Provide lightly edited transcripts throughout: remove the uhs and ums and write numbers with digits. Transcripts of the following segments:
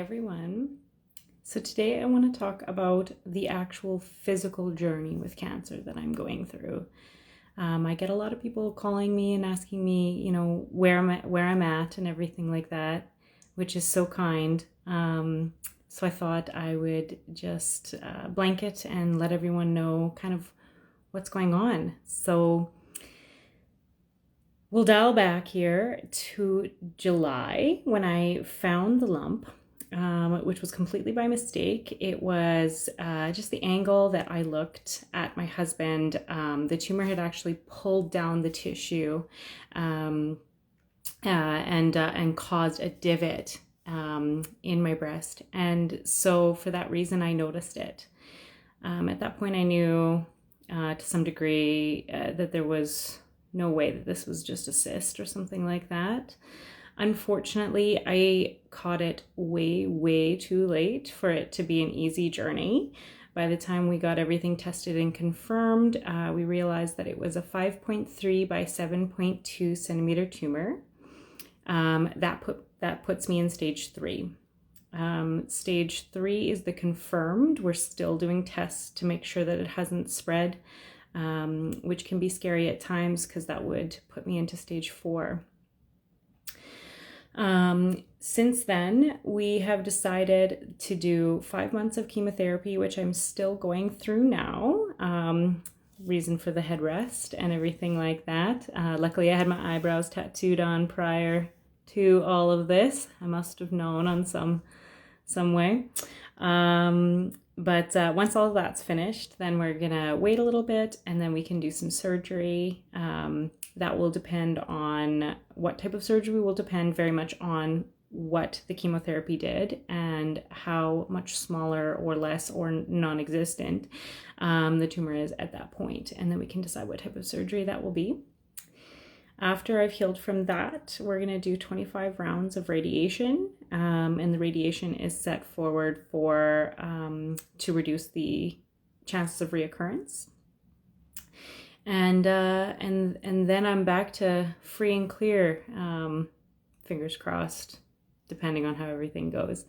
everyone. So today I want to talk about the actual physical journey with cancer that I'm going through. I get a lot of people calling me and asking me, where I'm at and everything like that, which is so kind. So I thought I would just blanket and let everyone know kind of what's going on. So we'll dial back here to July when I found the lump, which was completely by mistake. It was just the angle that I looked at my husband. The tumor had actually pulled down the tissue and caused a divot in my breast. And so for that reason, I noticed it. At that point, I knew to some degree that there was no way that this was just a cyst or something like that. Unfortunately, I caught it way, way too late for it to be an easy journey. By the time we got everything tested and confirmed, we realized that it was a 5.3 by 7.2 centimeter tumor. That puts me in stage 3. Stage 3 is the confirmed. We're still doing tests to make sure that it hasn't spread, which can be scary at times because that would put me into stage 4. Since then, we have decided to do 5 months of chemotherapy, which I'm still going through now. Reason for the headrest and everything like that. Luckily, I had my eyebrows tattooed on prior to all of this. I must have known on some way. But once all of that's finished, then we're gonna wait a little bit and then we can do some surgery. That will depend on what type of surgery will depend very much on what the chemotherapy did and how much smaller or less or non-existent the tumor is at that point. And then we can decide what type of surgery that will be. After I've healed from that, we're going to do 25 rounds of radiation, and the radiation is set forward for to reduce the chances of reoccurrence. And then I'm back to free and clear, fingers crossed, depending on how everything goes.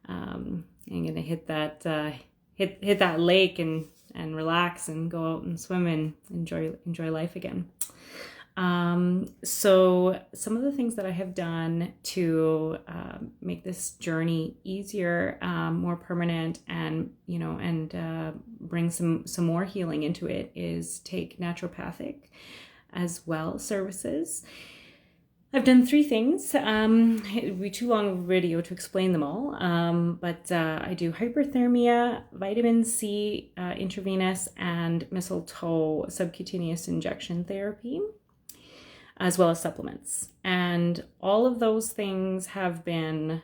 I'm going to hit that lake and relax and go out and swim and enjoy life again. So some of the things that I have done to make this journey easier, more permanent, and bring some more healing into it is take naturopathic as well services. I've done 3 things. It would be too long of a video to explain them all, but I do hyperthermia, vitamin C intravenous, and mistletoe subcutaneous injection therapy, as well as supplements. And all of those things have been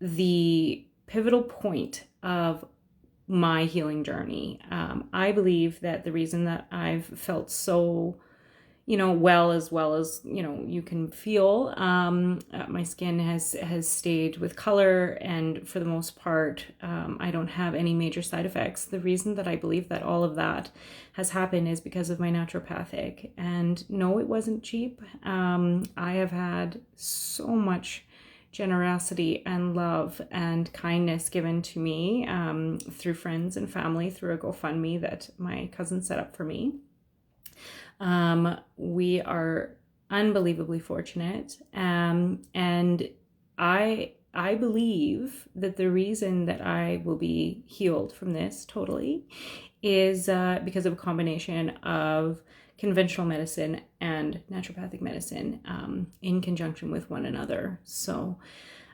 the pivotal point of my healing journey. I believe that the reason that I've felt so, well as you can feel, my skin has stayed with color, and for the most part, I don't have any major side effects. The reason that I believe that all of that has happened is because of my naturopathic. And no, it wasn't cheap. I have had so much generosity and love and kindness given to me through friends and family, through a GoFundMe that my cousin set up for me. We are unbelievably fortunate. And I believe that the reason that I will be healed from this totally is because of a combination of conventional medicine and naturopathic medicine in conjunction with one another. So,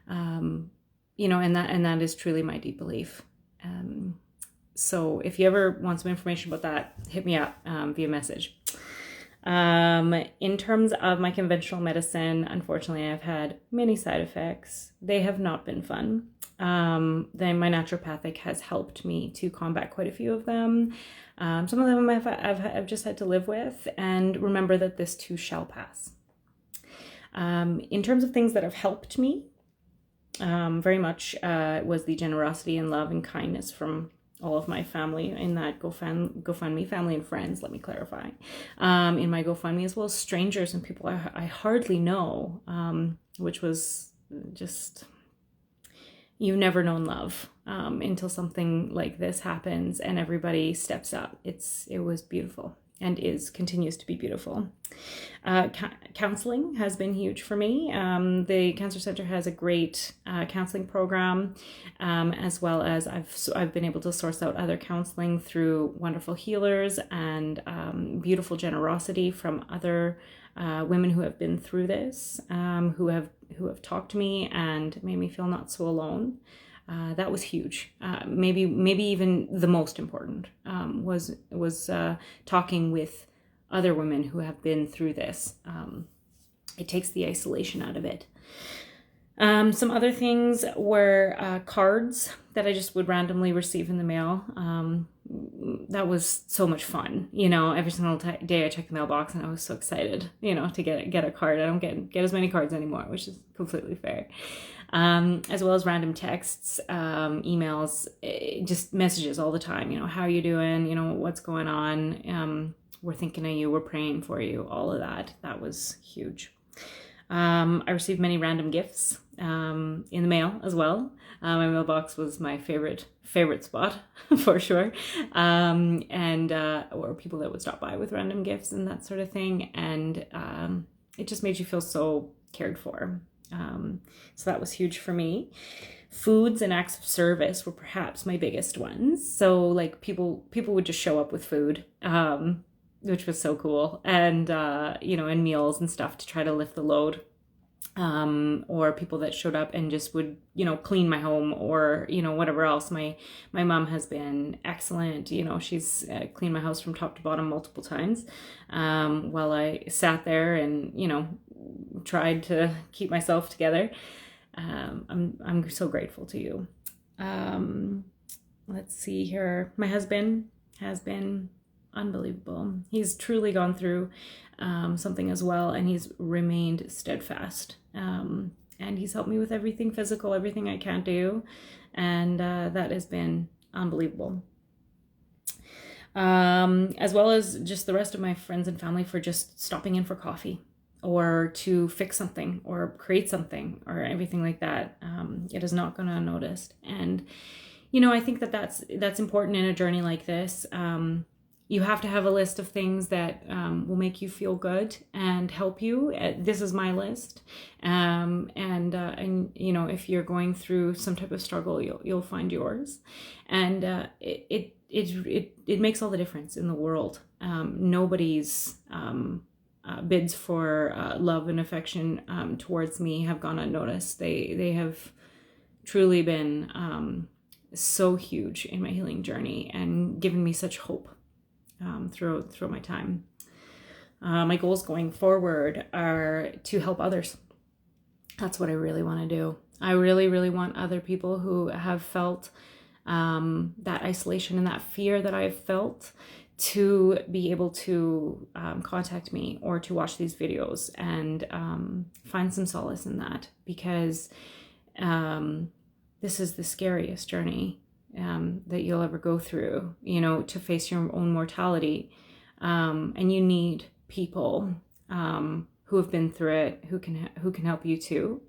and that is truly my deep belief. So if you ever want some information about that, hit me up via message. In terms of my conventional medicine, unfortunately, I've had many side effects. They have not been fun. Then my naturopathic has helped me to combat quite a few of them. Some of them I've just had to live with, and remember that this too shall pass. In terms of things that have helped me, very much was the generosity and love and kindness from all of my family in that GoFundMe, family and friends, let me clarify, in my GoFundMe, as well as strangers and people I hardly know, which was just you've never known love until something like this happens and everybody steps up. It was beautiful and continues to be beautiful. Counseling has been huge for me. The Cancer Center has a great counseling program, as well as I've been able to source out other counseling through wonderful healers and beautiful generosity from other women who have been through this, who have talked to me and made me feel not so alone. That was huge. Maybe even the most important was talking with other women who have been through this. It takes the isolation out of it. Some other things were cards that I just would randomly receive in the mail. That was so much fun. Every single day I check the mailbox and I was so excited, to get a card. I don't get as many cards anymore, which is completely fair. As well as random texts, emails, just messages all the time. How are you doing? What's going on? We're thinking of you. We're praying for you. All of that. That was huge. I received many random gifts in the mail as well. My mailbox was my favorite spot for sure. Or people that would stop by with random gifts and that sort of thing. And it just made you feel so cared for. So that was huge for me. Foods and acts of service were perhaps my biggest ones. So like people would just show up with food, which was so cool. And, and meals and stuff to try to lift the load. Or people that showed up and just would, clean my home or, whatever else. My mom has been excellent. She's cleaned my house from top to bottom multiple times, while I sat there and, tried to keep myself together. I'm so grateful to you. Let's see here. My husband has been unbelievable. He's truly gone through something as well, and he's remained steadfast. And he's helped me with everything physical, everything I can't do, and that has been unbelievable. As well as just the rest of my friends and family for just stopping in for coffee or to fix something or create something or everything like that. It has not gone unnoticed. And, I think that's important in a journey like this. You have to have a list of things that will make you feel good and help you. This is my list. And if you're going through some type of struggle, you'll find yours. And it makes all the difference in the world. Nobody's bids for love and affection towards me have gone unnoticed. They have truly been so huge in my healing journey and given me such hope through my time. My goals going forward are to help others. That's what I really want to do. I really, really want other people who have felt that isolation and that fear that I've felt to be able to contact me or to watch these videos and find some solace in that, because this is the scariest journey that you'll ever go through, to face your own mortality. And you need people who have been through it, who can help you too.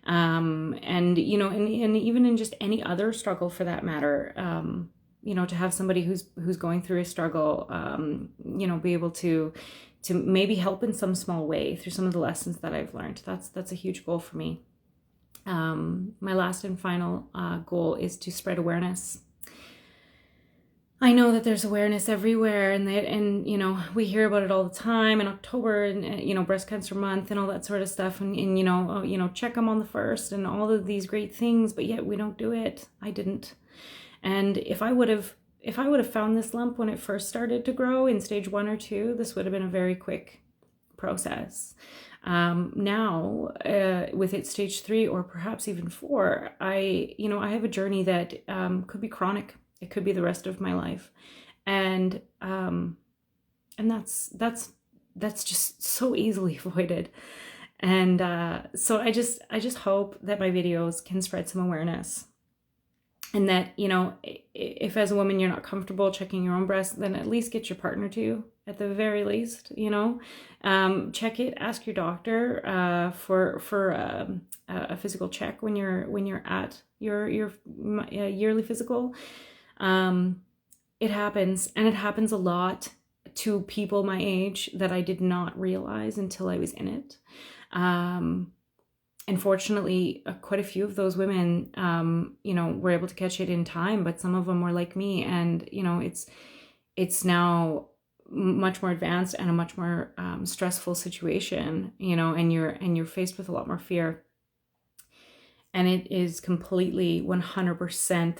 And even in just any other struggle for that matter, to have somebody who's going through a struggle, be able to maybe help in some small way through some of the lessons that I've learned. That's a huge goal for me. My last and final goal is to spread awareness. I know that there's awareness everywhere, and we hear about it all the time in October, and Breast Cancer Month and all that sort of stuff, and check them on the 1st and all of these great things, but yet we don't do it. I didn't. And if I would have found this lump when it first started to grow in stage 1 or 2, this would have been a very quick process. Now, with it stage 3 or perhaps even 4, I have a journey that could be chronic. It could be the rest of my life, and that's just so easily avoided. And so I just hope that my videos can spread some awareness, and that if as a woman you're not comfortable checking your own breast, then at least get your partner to. at the very least, you know. Check it, ask your doctor for a physical check when you're at your yearly physical. It happens, and it happens a lot to people my age that I did not realize until I was in it. Unfortunately, quite a few of those women, you know, were able to catch it in time, but some of them were like me, and you know, it's now much more advanced and a much more stressful situation, you know, and you're faced with a lot more fear, and it is completely 100%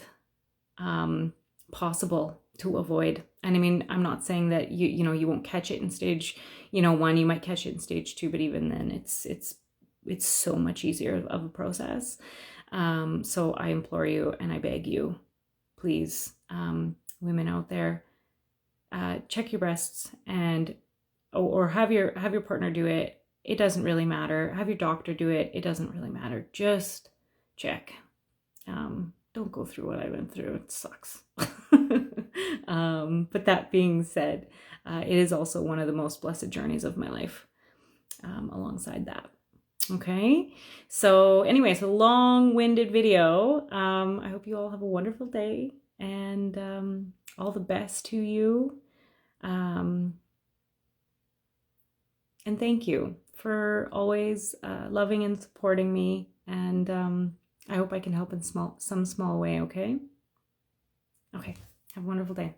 possible to avoid. And I mean, I'm not saying that you know you won't catch it in stage, you know, 1. You might catch it in stage 2, but even then, it's so much easier of a process. So I implore you and I beg you, please, women out there, check your breasts, and or have your partner do it. It doesn't really matter. Have your doctor do it. It doesn't really matter. Just check. Don't go through what I went through. It sucks. But that being said, it is also one of the most blessed journeys of my life, alongside that. Okay, so anyway, it's a long-winded video. I hope you all have a wonderful day, and all the best to you. And thank you for always loving and supporting me. And I hope I can help in some small way, okay? Okay, have a wonderful day.